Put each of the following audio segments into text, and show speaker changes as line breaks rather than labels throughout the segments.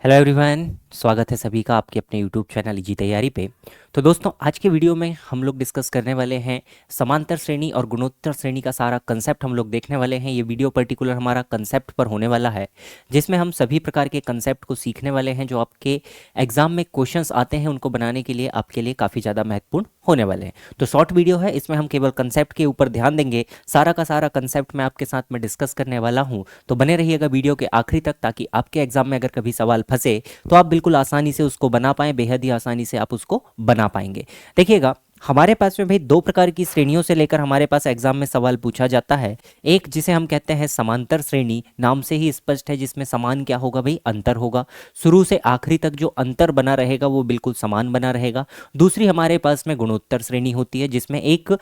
Hello everyone, स्वागत है सभी का आपके अपने यूट्यूब चैनल इजी तैयारी पे। तो दोस्तों, आज के वीडियो में हम लोग डिस्कस करने वाले हैं समांतर श्रेणी और गुणोत्तर श्रेणी का सारा कंसेप्ट हम लोग देखने वाले हैं। ये वीडियो पर्टिकुलर हमारा कंसेप्ट पर होने वाला है, जिसमें हम सभी प्रकार के कंसेप्ट को सीखने वाले हैं जो आपके एग्जाम में क्वेश्चंस आते हैं उनको बनाने के लिए आपके लिए काफ़ी ज़्यादा महत्वपूर्ण होने वाले हैं। तो शॉर्ट वीडियो है, इसमें हम केवल कंसेप्ट के ऊपर ध्यान देंगे। सारा का सारा कंसेप्ट मैं आपके साथ में डिस्कस करने वाला हूँ, तो बने रहिएगा वीडियो के आखिरी तक, ताकि आपके एग्जाम में अगर कभी सवाल फंसे तो आप बिल्कुल आसानी से उसको बना पाएं, बेहद ही आसानी से आप उसको बना पाएंगे। देखिएगा, हमारे पास में भाई दो प्रकार की श्रेणियों से लेकर हमारे पास एग्जाम में सवाल पूछा जाता है। एक जिसे हम कहते हैं समांतर श्रेणी, नाम से ही स्पष्ट है, जिसमें समान क्या होगा भाई, अंतर होगा। शुरू से आखिरी तक जो अंतर बना रहेगा वो बिल्कुल समान बना रहेगा। दूसरी हमारे पास में गुणोत्तर श्रेणी होती है, जिसमें एक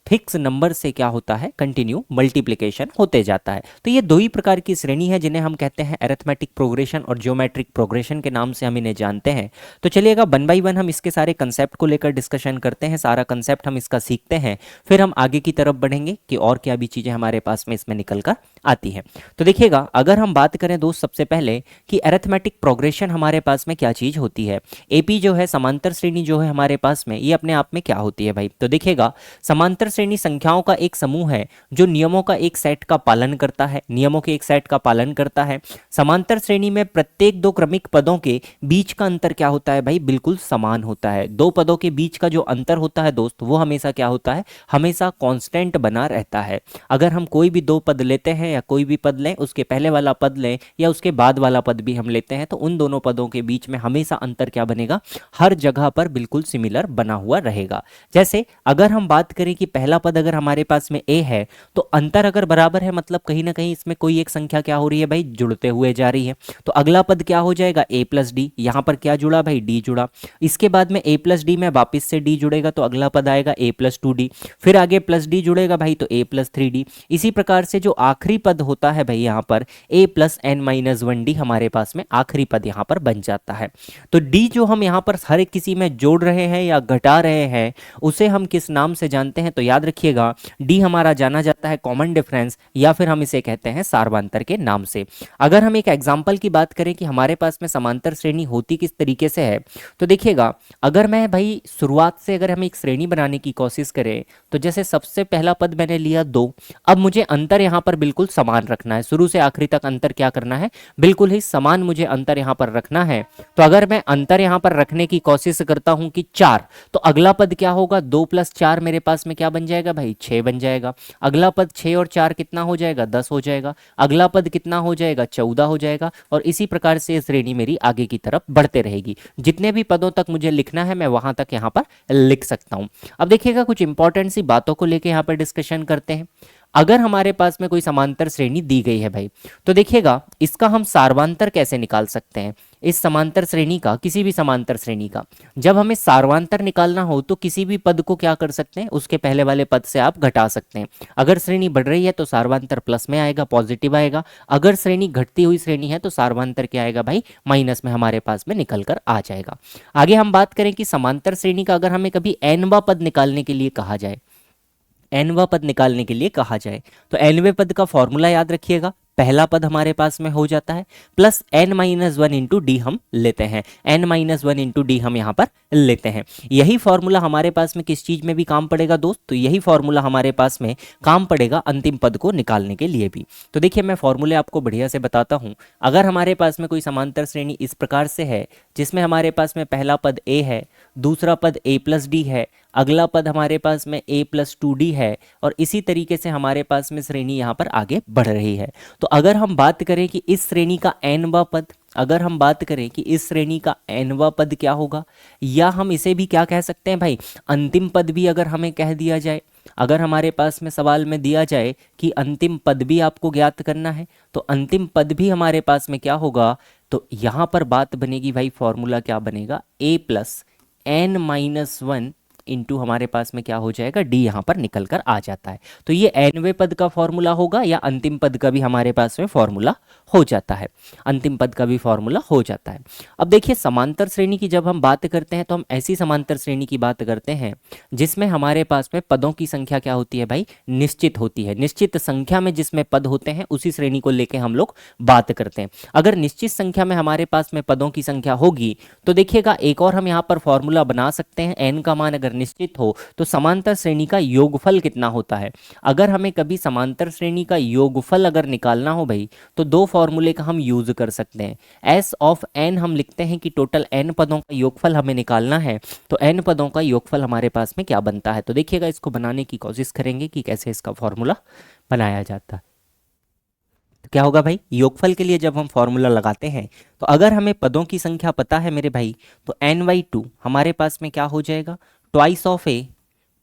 फिक्स नंबर से क्या होता है, कंटिन्यू मल्टीप्लिकेशन होते जाता है। तो ये दो ही प्रकार की श्रेणी है जिन्हें हम कहते हैं अरिथमेटिक प्रोग्रेशन और ज्योमेट्रिक प्रोग्रेशन के नाम से हम इन्हें जानते हैं। तो चलिएगा, वन बाय वन हम इसके सारे कंसेप्ट को लेकर डिस्कशन करते हैं, सारा कंसेप्ट हम इसका सीखते हैं, फिर हम आगे की तरफ बढ़ेंगे कि और क्या भी चीज़ें हमारे पास में इसमें निकल कर आती हैं। तो देखिएगा, अगर हम बात करें दोस्त सबसे पहले कि अरिथमेटिक प्रोग्रेशन हमारे पास में क्या चीज़ होती है। एपी जो है, समांतर श्रेणी जो है हमारे पास में, ये अपने आप में क्या होती है भाई। तो देखिएगा, समांतर श्रेणी संख्याओं का एक समूह है जो नियमों का एक सेट का पालन करता है, नियमों के एक सेट का पालन करता है। समांतर श्रेणी में प्रत्येक दो क्रमिक पदों के बीच का अंतर क्या होता है भाई, बिल्कुल समान होता है। दो पदों के बीच का जो अंतर होता है दोस्त, वो हमेशा क्या होता है, हमेशा कांस्टेंट बना रहता है। अगर हम कोई भी दो पद लेते हैं या कोई भी पद लें, उसके पहले वाला पद लें या उसके बाद वाला पद भी हम लेते हैं, तो उन दोनों पदों के बीच में हमेशा अंतर क्या बनेगा, हर जगह पर बिल्कुल सिमिलर बना हुआ रहेगा। जैसे अगर हम बात करें कि पहला पद अगर हमारे पास में ए है, तो अंतर अगर बराबर है, मतलब कहीं ना कहीं इसमें कोई एक संख्या क्या हो रही है भाई, जुड़ते हुए जा रही है। तो अगला पद क्या हो जाएगा, ए प्लस डी। यहां पर क्या जुड़ा भाई, डी जुड़ा। इसके बाद में ए प्लस डी में वापिस से डी जुड़ेगा, तो अगला पद आएगा ए प्लस टू डी। फिर आगे प्लस डी जुड़ेगा भाई, तो ए प्लस थ्री डी। इसी प्रकार से जो आखिरी पद होता है भाई, यहाँ पर a plus n minus one d हमारे पास में आखिरी पद यहाँ पर बन जाता है। तो डी जो हम यहाँ पर हर एक किसी में जोड़ रहे हैं या घटा रहे हैं, उसे हम किस नाम से जानते हैं, तो याद रखिएगा, डी हमारा जाना जाता है कॉमन डिफरेंस, या फिर हम इसे कहते हैं सार्वंतर के नाम से। अगर हम एक एग्जांपल की बात करें कि हमारे पास में समांतर श्रेणी होती किस तरीके से है, तो देखिएगा, अगर मैं भाई शुरुआत से अगर हम एक श्रेणी बनाने की कोशिश करें, तो जैसे सबसे पहला पद मैंने लिया दो। अब मुझे अंतर यहाँ पर बिल्कुल समान रखना है, शुरू से आखिरी तक अंतर क्या करना है, बिल्कुल ही समान मुझे अंतर यहाँ पर रखना है। तो अगर मैं अंतर यहाँ पर रखने की कोशिश करता हूँ कि चार, तो अगला पद क्या होगा, दो प्लस चार मेरे पास में क्या बन जाएगा भाई, छः बन जाएगा। अगला पद छः और चार कितना हो जाएगा, 10 हो जाएगा। अगला पद कितना हो जाएगा, 14 हो जाएगा। और इसी प्रकार से श्रेणी मेरी आगे की तरफ बढ़ते रहेगी। जितने भी पदों तक मुझे लिखना है मैं वहां तक यहाँ पर लिख सकता हूँ। अब देखिएगा, कुछ इंपॉर्टेंट सी बातों को लेकर यहाँ पर डिस्कशन करते हैं। अगर हमारे पास में कोई समांतर श्रेणी दी गई है भाई, तो देखिएगा, इसका हम सार्वंतर कैसे निकाल सकते हैं। इस समांतर श्रेणी का, किसी भी समांतर श्रेणी का जब हमें सार्वंतर निकालना हो, तो किसी भी पद को क्या कर सकते हैं, उसके पहले वाले पद से आप घटा सकते हैं। अगर श्रेणी बढ़ रही है तो सार्वंतर प्लस में आएगा, पॉजिटिव आएगा। अगर श्रेणी घटती हुई श्रेणी है तो सार्वंतर क्या आएगा भाई, माइनस में हमारे पास में निकल कर आ जाएगा। आगे हम बात करें कि समांतर श्रेणी का अगर हमें कभी एनवा पद निकालने के लिए कहा जाए, एनवा पद निकालने के लिए कहा जाए, तो एनवे पद का फॉर्मूला याद रखिएगा। पहला पद हमारे पास में हो जाता है plus n minus one into d हम लेते हैं, n minus one into d हम यहाँ पर लेते हैं। यही फॉर्मूला हमारे पास में किस चीज में भी काम पड़ेगा दोस्त, तो यही फॉर्मूला हमारे पास में काम पड़ेगा अंतिम पद को निकालने के लिए भी। तो देखिए, मैं फॉर्मूले आपको बढ़िया से बताता हूँ। अगर हमारे पास में कोई समांतर श्रेणी इस प्रकार से है, जिसमें हमारे पास में पहला पद ए है, दूसरा पद ए प्लस डी है, अगला पद हमारे पास में ए प्लस टू डी है, और इसी तरीके से हमारे पास में श्रेणी यहाँ पर आगे बढ़ रही है। तो अगर हम बात करें कि इस श्रेणी का एनवा पद, अगर हम बात करें कि इस श्रेणी का एनवा पद क्या होगा, या हम इसे भी क्या कह सकते हैं भाई, अंतिम पद भी अगर हमें कह दिया जाए, अगर हमारे पास में सवाल में दिया जाए कि अंतिम पद भी आपको ज्ञात करना है, तो अंतिम पद भी हमारे पास में क्या होगा, तो यहाँ पर बात बनेगी भाई, फॉर्मूला क्या बनेगा, a plus n minus one into हमारे पास में क्या हो जाएगा, डी यहाँ पर निकल कर आ जाता है। तो ये nवें पद का फॉर्मूला होगा या अंतिम पद का भी हमारे पास में फॉर्मूला हो जाता है, अंतिम पद का भी फॉर्मूला हो जाता है। अब देखिए समांतर श्रेणी की जब हम बात करते हैं तो हम ऐसी समांतर श्रेणी की बात करते हैं जिसमें हमारे पास में पदों की संख्या क्या होती है भाई, निश्चित होती है। निश्चित संख्या में जिसमें पद होते हैं उसी श्रेणी को लेके हम लोग बात करते हैं। अगर निश्चित संख्या में हमारे पास में पदों की संख्या होगी तो देखिएगा एक और हम यहाँ पर फॉर्मूला बना सकते हैं। एन का मान अगर निश्चित हो तो समांतर श्रेणी का योगफल कितना होता है। अगर हमें कभी समांतर श्रेणी का योगफल अगर निकालना हो भाई तो दो फॉर्मूले का हम यूज कर सकते हैं। एस ऑफ एन हम लिखते हैं कि टोटल एन पदों का योगफल हमें निकालना है, तो एन पदों का योगफल हमारे पास में क्या बनता है। तो देखिएगा इसको बनाने की कोशिश करेंगे कि कैसे इसका फॉर्मूला बनाया जाता है। तो क्या होगा भाई, योगफल के लिए जब हम फॉर्मूला लगाते हैं तो अगर हमें पदों की संख्या पता है मेरे भाई तो n/2 हमारे पास में क्या हो जाएगा, ट्वाइस ऑफ ए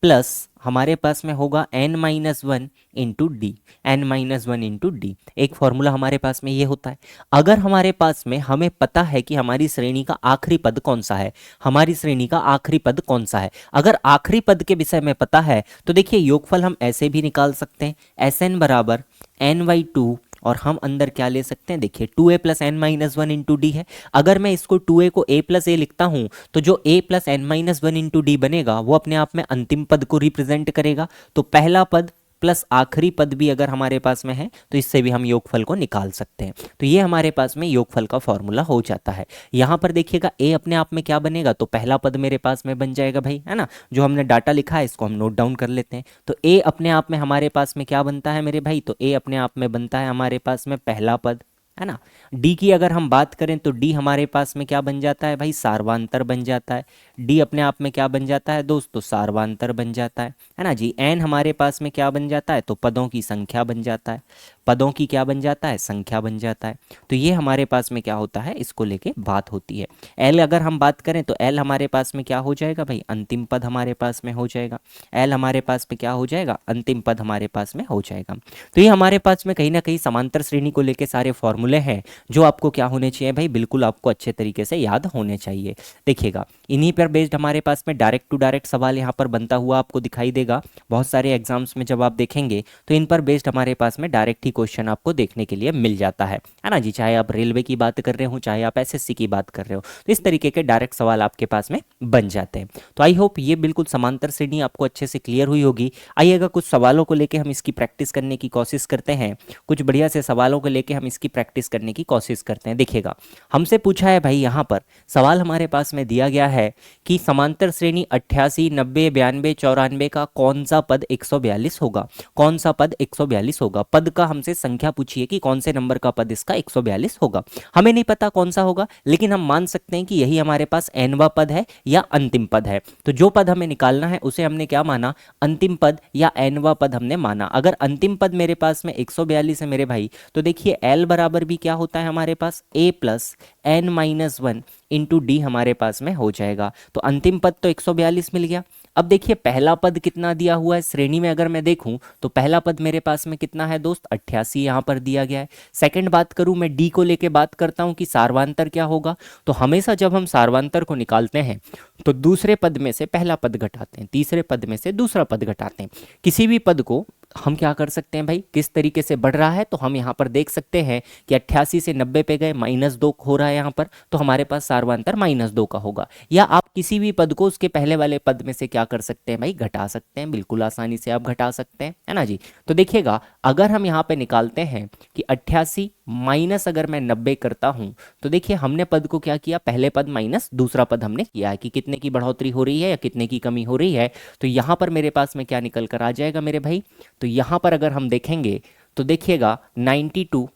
प्लस हमारे पास में होगा n-1 into D, n-1 into D. एक फॉर्मूला हमारे पास में ये होता है। अगर हमारे पास में हमें पता है कि हमारी श्रेणी का आखिरी पद कौन सा है, हमारी श्रेणी का आखिरी पद कौन सा है, अगर आखिरी पद के विषय में पता है तो देखिए योगफल हम ऐसे भी निकाल सकते हैं, Sn बराबर n/2 और हम अंदर क्या ले सकते हैं, देखिए 2a plus n-1 into D है। अगर मैं इसको 2a को a प्लस ए लिखता हूं तो जो a plus n-1 into D बनेगा वो अपने आप में अंतिम पद को रिप्रेजेंट करेगा। तो पहला पद प्लस आखिरी पद भी अगर हमारे पास में है तो इससे भी हम योगफल को निकाल सकते हैं। तो ये हमारे पास में योगफल का फॉर्मूला हो जाता है। यहाँ पर देखिएगा a अपने आप में क्या बनेगा, तो पहला पद मेरे पास में बन जाएगा भाई, है ना। जो हमने डाटा लिखा है इसको हम नोट डाउन कर लेते हैं। तो a अपने आप में हमारे पास में क्या बनता है मेरे भाई, तो a अपने आप में बनता है हमारे पास में पहला पद, है ना। डी की अगर हम बात करें तो डी हमारे पास में क्या बन जाता है भाई, सार्वांतर बन जाता है। डी अपने आप में क्या बन जाता है दोस्तों, सार्वांतर बन जाता है ना जी। एन हमारे पास में क्या बन जाता है, तो पदों की संख्या बन जाता है। पदों की क्या बन जाता है, संख्या बन जाता है। तो ये हमारे पास में क्या होता है, इसको लेके बात होती है। एल अगर हम बात करें तो एल हमारे पास में क्या हो जाएगा भाई, अंतिम पद हमारे पास में हो जाएगा। एल हमारे पास में क्या हो जाएगा, अंतिम पद हमारे पास में हो जाएगा। तो ये हमारे पास में कहीं ना कहीं समांतर श्रेणी को लेके सारे फॉर्मूले हैं जो आपको क्या होने चाहिए भाई, बिल्कुल आपको अच्छे तरीके से याद होने चाहिए। देखिएगा इन्हीं पर बेस्ड हमारे पास में डायरेक्ट टू डायरेक्ट सवाल यहाँ पर बनता हुआ आपको दिखाई देगा। बहुत सारे एग्जाम्स में जब आप देखेंगे तो इन पर बेस्ड हमारे पास में डायरेक्ट ही क्वेश्चन आपको देखने के लिए मिल जाता है ना जी। चाहे आप रेलवे की बात कर रहे हो, चाहे आप एसएससी की बात कर रहे हो, तो इस तरीके के डायरेक्ट सवाल आपके पास में बन जाते हैं। तो आई होप ये बिल्कुल समांतर श्रेणी आपको अच्छे से क्लियर हुई होगी। आइएगा कुछ सवालों को लेके हम इसकी प्रैक्टिस करने की कोशिश करते हैं। कुछ बढ़िया से सवालों को लेके हम इसकी प्रैक्टिस करने की कोशिश करते हैं। देखिएगा हमसे पूछा है भाई, यहाँ पर सवाल हमारे पास में दिया गया है कि समांतर श्रेणी 88, 90, 92, 94 का कौन सा पद 142 होगा। कौन सा पद 142 होगा। पद का हमसे संख्या पूछिए कि कौन से नंबर का पद इसका 142 होगा। हमें नहीं पता कौन सा होगा, लेकिन हम मान सकते हैं कि यही हमारे पास nवां पद है या अंतिम पद है। तो जो पद हमें निकालना है उसे हमने क्या माना, अंतिम पद या nवां पद हमने माना। अगर अंतिम पद मेरे पास में 142 है मेरे भाई, तो देखिए L बराबर भी क्या होता है हमारे पास, a plus n-1 into D हमारे पास में हो जाएगा। तो अंतिम पद तो 142 मिल गया। अब देखिए पहला पद कितना दिया हुआ है श्रेणी में, अगर मैं देखूं तो पहला पद मेरे पास में कितना है दोस्त, 88 यहाँ पर दिया गया है। सेकंड बात करूं मैं, डी को लेके बात करता हूं कि सार्वांतर क्या होगा। तो हमेशा जब हम सार्वांतर को निकालते हैं तो दूसरे पद में से पहला पद घटाते हैं, तीसरे पद में से दूसरा पद घटाते हैं। किसी भी पद को हम क्या कर सकते हैं भाई, किस तरीके से बढ़ रहा है, तो हम यहाँ पर देख सकते हैं कि 88 से 90 पे गए, -2 हो रहा है यहाँ पर, तो हमारे पास सार्वांतर -2 का होगा। या आप किसी भी पद को उसके पहले वाले पद में से क्या कर सकते हैं भाई, घटा सकते हैं। बिल्कुल आसानी से आप घटा सकते हैं, है ना जी। तो देखिएगा अगर हम यहाँ पे निकालते हैं कि 88 माइनस अगर मैं 90 करता हूँ तो देखिए हमने पद को क्या किया, पहले पद माइनस दूसरा पद हमने किया है कि कितने की बढ़ोतरी हो रही है या कितने की कमी हो रही है। तो यहाँ पर मेरे पास में क्या निकल कर आ जाएगा मेरे भाई, तो यहाँ पर अगर हम देखेंगे तो देखिएगा 92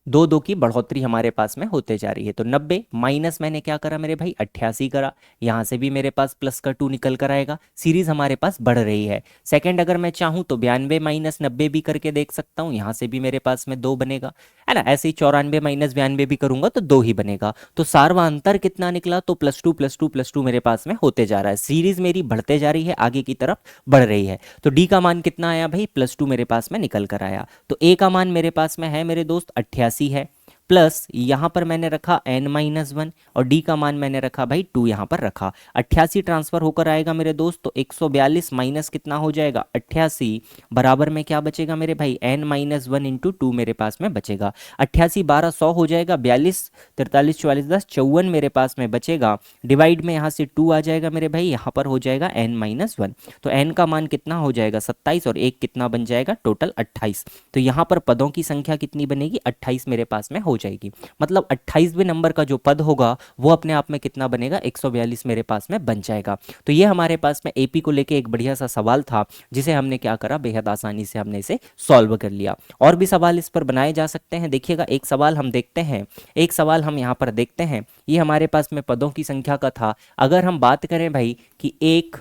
2 की बढ़ोतरी हमारे पास में होते जा रही है। तो 90 माइनस मैंने क्या करा मेरे भाई, 88 करा। यहाँ से भी मेरे पास प्लस का 2 निकल कर आएगा। सीरीज हमारे पास बढ़ रही है। सेकंड अगर मैं चाहूँ तो 92 माइनस 90 भी करके देख सकता हूँ। यहाँ से भी मेरे पास में 2 बनेगा, है ना। ऐसे ही 94 माइनस 92 भी करूंगा तो 2 ही बनेगा। तो सार्वांतर कितना निकला, तो +2 मेरे पास में होते जा रहा है। सीरीज मेरी बढ़ते जा रही है, आगे की तरफ बढ़ रही है। तो डी का मान कितना आया भाई, +2 मेरे पास में निकल कर आया। तो ए का मान मेरे पास में है मेरे दोस्त 88 है। प्लस यहाँ पर मैंने रखा n-1 और d का मान मैंने रखा भाई 2 यहाँ पर रखा। 88 ट्रांसफर होकर आएगा मेरे दोस्त, तो 142 माइनस कितना हो जाएगा 88, बराबर में क्या बचेगा मेरे भाई n-1 इंटू 2 मेरे पास में बचेगा। 88 12 100 हो जाएगा, 42 43 44 10 54 मेरे पास में बचेगा। डिवाइड में यहाँ से 2 आ जाएगा मेरे भाई, यहाँ पर हो जाएगा n-1, तो n का मान कितना हो जाएगा 27 और 1 कितना बन जाएगा टोटल 28। तो यहाँ पर पदों की संख्या कितनी बनेगी 28 मेरे पास में हो जाएगी। मतलब 28वें नंबर का जो पद होगा वो अपने आप में कितना बनेगा 142 मेरे पास में बन जाएगा। तो ये हमारे पास में एपी को लेके एक बढ़िया सा सवाल था, जिसे हमने क्या करा, बेहद आसानी से हमने इसे सॉल्व कर लिया। और भी सवाल इस पर बनाए जा सकते हैं। देखिएगा एक सवाल हम देखते हैं, एक सवाल हम यहाँ पर देखते हैं। ये हमारे पास में पदों की संख्या का था। अगर हम बात करें भाई कि 1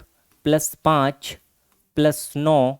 + 5 + 9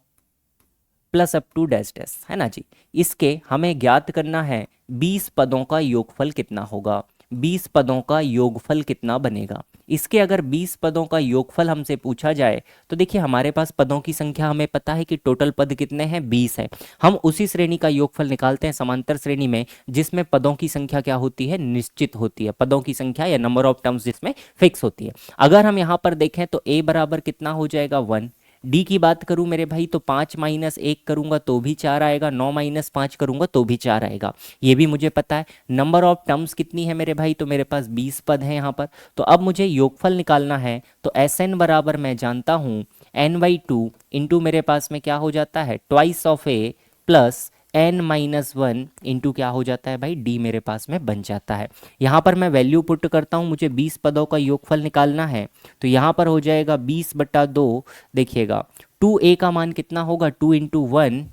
plus up to dash dash, है ना जी, इसके हमें ज्ञात करना है 20 पदों का योगफल कितना होगा, 20 पदों का योगफल कितना बनेगा। इसके अगर 20 पदों का योगफल हमसे पूछा जाए तो देखिए हमारे पास पदों की संख्या हमें पता है कि टोटल पद कितने हैं 20 है। हम उसी श्रेणी का योगफल निकालते हैं समांतर श्रेणी में जिसमें पदों की संख्या क्या होती है, निश्चित होती है। पदों की संख्या या नंबर ऑफ टर्म्स जिसमें फिक्स होती है। अगर हम यहाँ पर देखें तो a बराबर कितना हो जाएगा 1। डी की बात करूं मेरे भाई तो 5 - 1 करूंगा तो भी 4 आएगा, 9 - 5 करूंगा तो भी 4 आएगा, ये भी मुझे पता है। नंबर ऑफ टर्म्स कितनी है मेरे भाई, तो मेरे पास 20 पद हैं यहाँ पर। तो अब मुझे योगफल निकालना है, तो Sn बराबर मैं जानता हूँ n/2 इंटू मेरे पास में क्या हो जाता है twice of a plus n-1 into क्या हो जाता है भाई d मेरे पास में बन जाता है। यहाँ पर मैं वैल्यू पुट करता हूँ, मुझे 20 पदों का योगफल निकालना है, तो यहाँ पर हो जाएगा 20/2। देखिएगा 2a का मान कितना होगा 2 इंटू 1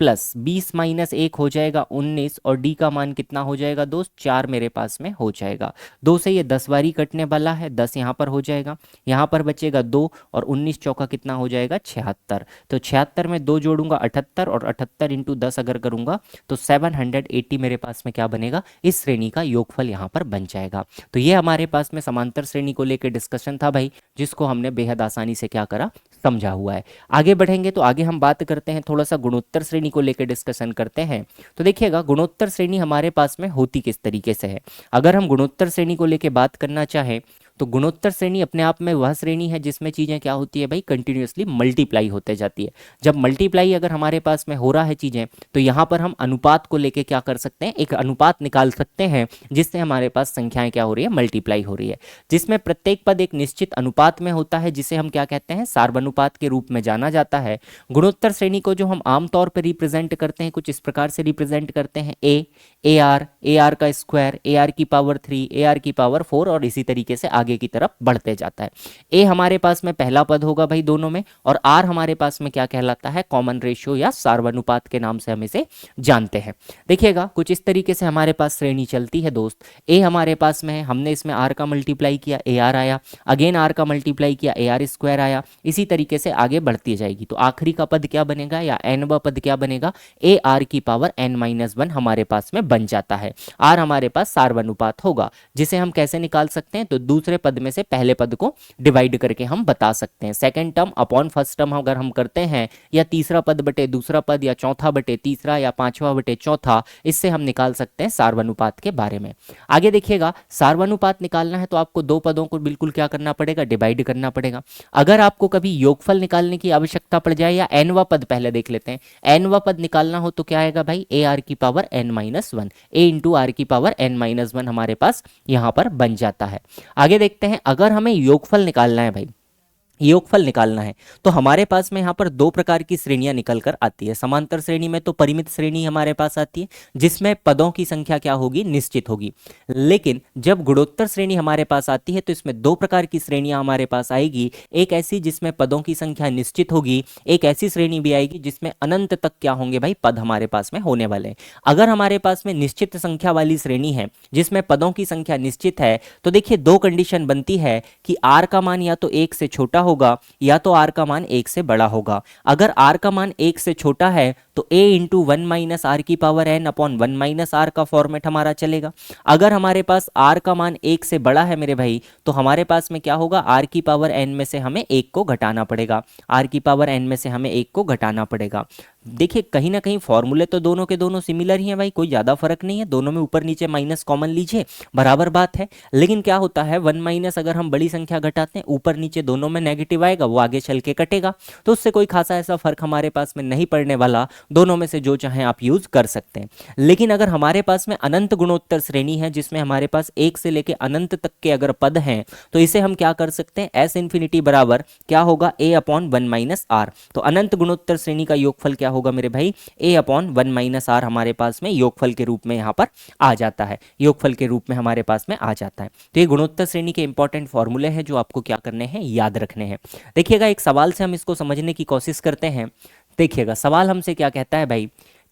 प्लस 20 - 1 हो जाएगा 19 और डी का मान कितना हो जाएगा दोस्त 4 मेरे पास में हो जाएगा। 2 से ये 10 बारी कटने वाला है, 10 यहाँ पर हो जाएगा, यहाँ पर बचेगा 2 और 19 चौका कितना हो जाएगा 76। तो 76 में 2 जोड़ूंगा 78 और 78 इंटू 10 अगर करूंगा तो 780 मेरे पास में क्या बनेगा, इस श्रेणी का योगफल यहाँ पर बन जाएगा। तो ये हमारे पास में समांतर श्रेणी को लेकर डिस्कशन था भाई, जिसको हमने बेहद आसानी से क्या करा, समझा हुआ है। आगे बढ़ेंगे तो आगे हम बात करते हैं, थोड़ा सा गुणोत्तर श्रेणी को लेकर डिस्कशन करते हैं। तो देखिएगा गुणोत्तर श्रेणी हमारे पास में होती किस तरीके से है। अगर हम गुणोत्तर श्रेणी को लेकर बात करना चाहें तो गुणोत्तर श्रेणी अपने आप में वह श्रेणी है जिसमें चीज़ें क्या होती है भाई, कंटिन्यूअसली मल्टीप्लाई होते जाती है। जब मल्टीप्लाई अगर हमारे पास में हो रहा है चीज़ें, तो यहाँ पर हम अनुपात को लेके क्या कर सकते हैं, एक अनुपात निकाल सकते हैं जिससे हमारे पास संख्याएं क्या हो रही है, मल्टीप्लाई हो रही है, जिसमें प्रत्येक पद एक निश्चित अनुपात में होता है जिसे हम क्या कहते हैं, सार्वनुपात के रूप में जाना जाता है। गुणोत्तर श्रेणी को जो हम आमतौर पर रिप्रेजेंट करते हैं कुछ इस प्रकार से रिप्रेजेंट करते हैं AR का स्क्वायर, AR की पावर 3, AR की पावर 4 और इसी तरीके से आगे की तरफ बढ़ते जाता है। A हमारे पास में पहला पद होगा भाई दोनों में, और R हमारे पास में क्या कहलाता है, कॉमन रेशियो या सार्वनुपात के नाम से हम इसे जानते हैं। देखिएगा कुछ इस तरीके से हमारे पास श्रेणी चलती है दोस्त। A हमारे पास में है, हमने इसमें R का मल्टीप्लाई किया AR आया, अगेन R का मल्टीप्लाई किया AR स्क्वायर आया, इसी तरीके से आगे बढ़ती जाएगी। तो आखिरी का पद क्या बनेगा या nवा पद क्या बनेगा, AR की पावर n-1 हमारे पास में बन जाता है। R हमारे पास सार्वनुपात होगा, जिसे हम कैसे निकाल सकते हैं, तो दूसरे पद में से पहले पद को डिवाइड करके हम बता सकते हैं। Second term upon first term अगर हम करते हैं, या तीसरा पद बटे दूसरा पद, या चौथा बटे तीसरा, या पांचवा बटे चौथा, इससे हम निकाल सकते हैं सार्वनुपात के बारे में। आगे देखिएगा सार्वनुपात निकालना है तो आपको दो पदों को बिल्कुल क्या करना पड़ेगा, डिवाइड करना पड़ेगा। अगर आपको कभी योगफल निकालने की आवश्यकता पड़ जाए, या nवा पद पहले देख लेते हैं, nवा पद निकालना हो तो क्या आएगा भाई, AR की power n-1, A into r की पावर n-1 हमारे पास यहाँ पर बन जाता है। आगे देखते हैं, अगर हमें योगफल निकालना है भाई, योगफल निकालना है तो हमारे पास में यहाँ पर दो प्रकार की श्रेणियां निकल कर आती है। समांतर श्रेणी में तो परिमित श्रेणी हमारे पास आती है जिसमें पदों की संख्या क्या होगी, निश्चित होगी। लेकिन जब गुणोत्तर श्रेणी हमारे पास आती है तो इसमें दो प्रकार की श्रेणियां हमारे पास आएगी, एक ऐसी जिसमें पदों की संख्या निश्चित होगी, एक ऐसी श्रेणी भी आएगी जिसमें अनंत तक क्या होंगे भाई, पद हमारे पास में होने वाले हैं। अगर हमारे पास में निश्चित संख्या वाली श्रेणी है जिसमें पदों की संख्या निश्चित है, तो देखिए दो कंडीशन बनती है कि आर का मान या तो 1 से छोटा होगा या तो r का मान 1 से बड़ा होगा। अगर r का मान 1 से छोटा है तो a इंटू 1 - r की पावर n अपॉन 1 - r का फॉर्मेट हमारा चलेगा। अगर हमारे पास r का मान 1 से बड़ा है मेरे भाई, तो हमारे पास में क्या होगा, r की पावर n में से हमें 1 को घटाना पड़ेगा, r की पावर n में से हमें 1 को घटाना पड़ेगा। देखिए कहीं ना कहीं फॉर्मूले तो दोनों के दोनों सिमिलर ही हैं भाई, कोई ज़्यादा फर्क नहीं है, दोनों में ऊपर नीचे माइनस कॉमन लीजिए, बराबर बात है। लेकिन क्या होता है, वन माइनस अगर हम बड़ी संख्या घटाते हैं ऊपर नीचे दोनों में नेगेटिव आएगा, वो आगे चल के कटेगा, तो उससे कोई खासा ऐसा फर्क हमारे पास में नहीं पड़ने वाला, दोनों में से जो चाहें आप यूज कर सकते हैं। लेकिन अगर हमारे पास में अनंत गुणोत्तर श्रेणी है जिसमें हमारे पास एक से लेके अनंत तक के अगर पद हैं, तो इसे हम क्या कर सकते हैं, एस इन्फिनिटी बराबर क्या होगा, ए अपॉन वन माइनस आर। तो अनंत गुणोत्तर श्रेणी का योगफल क्या होगा मेरे भाई, ए अपॉन वन माइनस आर हमारे पास में योगफल के रूप में यहाँ पर आ जाता है, योगफल के रूप में हमारे पास में आ जाता है। तो ये गुणोत्तर श्रेणी के इंपॉर्टेंट फॉर्मूले हैं जो आपको क्या करने हैं, याद रखने हैं। देखिएगा एक सवाल से हम इसको समझने की कोशिश करते हैं। देखिएगा सवाल हमसे क्या कहता है भाई,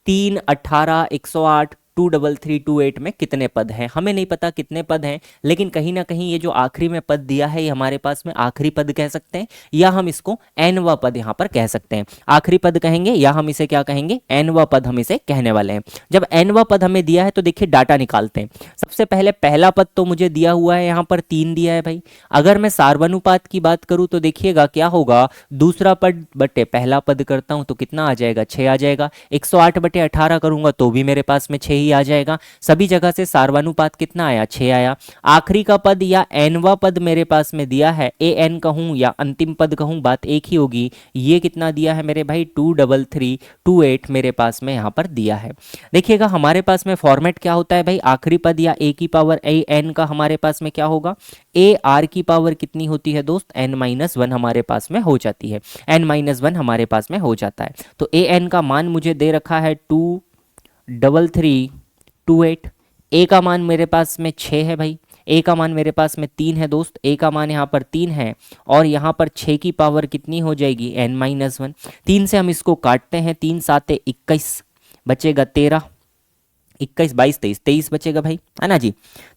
3, 18, 108, 23328 में कितने पद हैं। हमें नहीं पता कितने पद हैं, लेकिन कहीं ना कहीं ये जो आखिरी में पद दिया है ये हमारे पास में आखिरी पद कह सकते हैं, या हम इसको एनवा पद यहाँ पर कह सकते हैं। आखिरी पद कहेंगे या हम इसे क्या कहेंगे, एनवा पद हम इसे कहने वाले हैं। जब एनवा पद हमें दिया है तो देखिए डाटा निकालते हैं। सबसे पहले पहला पद तो मुझे दिया हुआ है यहाँ पर 3 दिया है भाई। अगर मैं सार्वनुपात की बात करूँ तो देखिएगा क्या होगा, दूसरा पद बटे पहला पद करता हूँ तो कितना आ जाएगा, 6 आ जाएगा। 108 बटे 18 करूंगा तो भी मेरे पास में 6 ही आ जाएगा। सभी जगह से सार्वनुपात कितना आया, 6 आया। आखिरी का पद या एनवा पद मेरे पास में दिया है, ए एन कहूँ या अंतिम पद कहूँ बात एक ही होगी। ये कितना दिया है मेरे भाई, 23328 मेरे पास में यहाँ पर दिया है। देखिएगा हमारे पास में फॉर्मेट क्या होता है भाई, आखिरी पद या ए की पावर ए एन का हमारे पास में क्या होगा, ए आर की पावर कितनी होती है दोस्त, एन माइनस वन हमारे पास में हो जाती है, एन माइनस वन हमारे पास में हो जाता है। तो ए एन का मान मुझे दे रखा है 23328। ए का मान मेरे पास में 6 है भाई, ए का मान मेरे पास में 3 है दोस्त, ए का मान यहाँ पर 3 है, और यहाँ पर 6 की पावर कितनी हो जाएगी, एन माइनस वन। 3 से हम इसको काटते हैं, 3 साते 21, बचेगा 13, 21 22 23, 23 बचेगा भाई, है ना जी।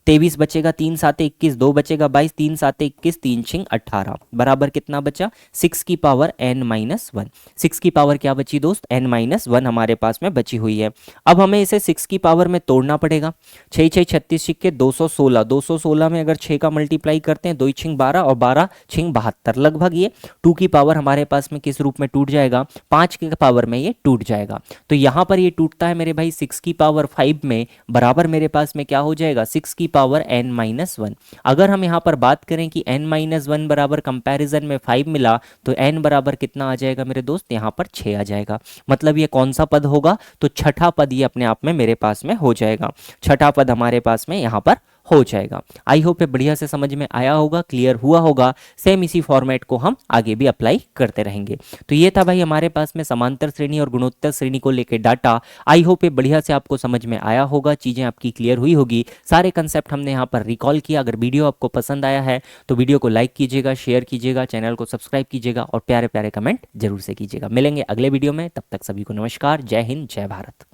23 बचेगा, 3 साते 21, 2 बचेगा 22, 3 साते 21, 3 छिंग 18, बराबर कितना बचा, 6 की पावर n माइनस वन। 6 की पावर क्या बची दोस्त, n माइनस वन हमारे पास में बची हुई है। अब हमें इसे 6 की पावर में तोड़ना पड़ेगा। 6 6 36 छिक्के 216, 216 में अगर 6 का मल्टीप्लाई करते हैं, 2 छिंग 12 और 12 छिंग 72, लगभग ये 2 की पावर हमारे पास में किस रूप में टूट जाएगा, 5 की पावर में ये टूट जाएगा। तो यहाँ पर ये टूटता है मेरे भाई 6 की पावर 5 में, बराबर मेरे पास में क्या हो जाएगा, 6 की पावर n माइनस वन। अगर हम यहाँ पर बात करें कि n माइनस वन बराबर कंपैरिजन में 5 मिला, तो n बराबर कितना आ जाएगा मेरे दोस्त, यहाँ पर 6 आ जाएगा। मतलब ये कौन सा पद होगा, तो छठा पद ये अपने आप में मेरे पास में हो जाएगा। छठा पद हमारे पास में यहाँ पर हो जाएगा। आई होप ये बढ़िया से समझ में आया होगा, क्लियर हुआ होगा। सेम इसी फॉर्मेट को हम आगे भी अप्लाई करते रहेंगे। तो ये था भाई हमारे पास में समांतर श्रेणी और गुणोत्तर श्रेणी को लेकर डाटा। आई होप ये बढ़िया से आपको समझ में आया होगा, चीज़ें आपकी क्लियर हुई होगी। सारे कंसेप्ट हमने यहाँ पर रिकॉल किया। अगर वीडियो आपको पसंद आया है तो वीडियो को लाइक कीजिएगा, शेयर कीजिएगा, चैनल को सब्सक्राइब कीजिएगा और प्यारे प्यारे कमेंट जरूर से कीजिएगा। मिलेंगे अगले वीडियो में, तब तक सभी को नमस्कार, जय हिंद, जय भारत।